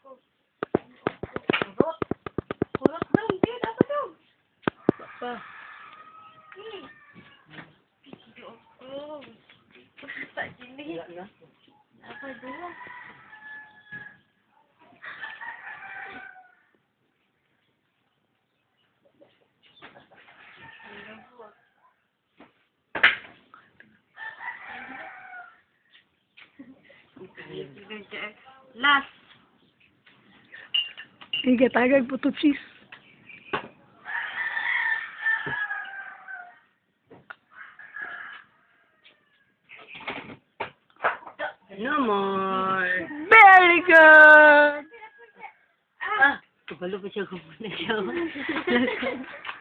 Kurot. Kurot daw. Hindi, dapat daw. Baka. Tak sini. Ya. Apa dulu? Last. Tiga tagay puto cheese. No more. Very good. Ah, kabalo pa siya kumuna siya.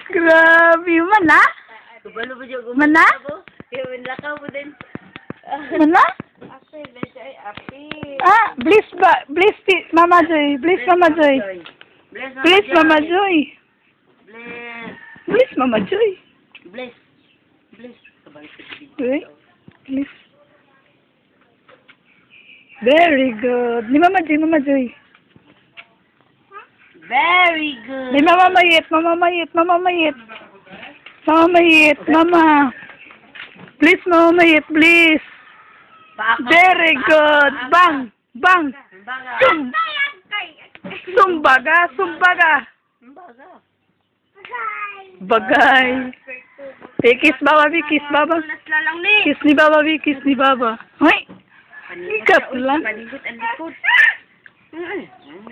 Grabe, mana? Kabalo pa siya kumuna. Mana? Kaya lakaw mo din. Mana? Api, becai api. Ah, bliss Mama Joy, bliss Mama Joy. Bliss Mama Joy. Bless. Bliss Mama Joy. Bless. Bless. Kabalo pa siya. Okay. Bliss. Very good. Ni Mama Joy, Mama Joy. Very good. Ni Mama Mayit, Mama Mayit, Mama Mayit. Mama Mayit, Mama. Please, Mama Mayit, please. Very good. Bang, bang. Sum. Sumbaga, sumbaga. Bagay. Eh, kiss Baba, Bi, kiss Baba. Lalang ni. Kiss ni Baba, Bi, kiss ni Baba. Hoy. Ikat lang. Panigot ang likod.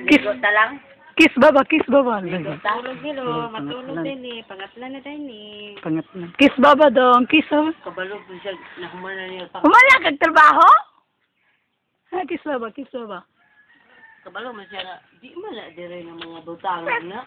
Kiss, lang. kiss Baba, kiss Baba. Matulog nilo, matulog din eh. Pangatlan na din eh. Pangatlan. Kiss Baba dong, kiss Baba. Kabalo pa siya. Nakumana niya. Umala kag trabaho? Ha, kiss Baba, kiss Baba. Kabalo mo siya na. Di man na dire ng mga butangan na.